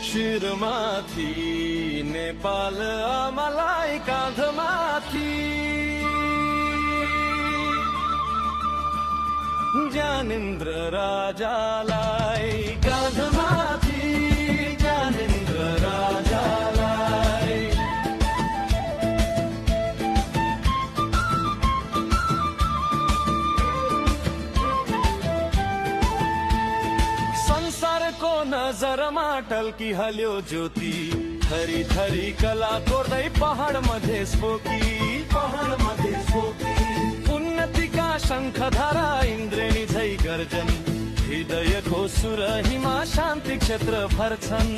शिरमाथि नेपाल आमालाई काँधमाथि ज्ञानेन्द्र राजालाई काँधमाथि ज्ञानेन्द्र राजालाई संसारको नजरमा टल्किहाल्यो ज्योति थरी थरी कला कोर्दै पहाड मधेस पोकी उन्नतिका शङ्खधारा इन्द्रेणी झै गर्जन हृदयको सुर हिमा शान्ति क्षेत्र भर्छन्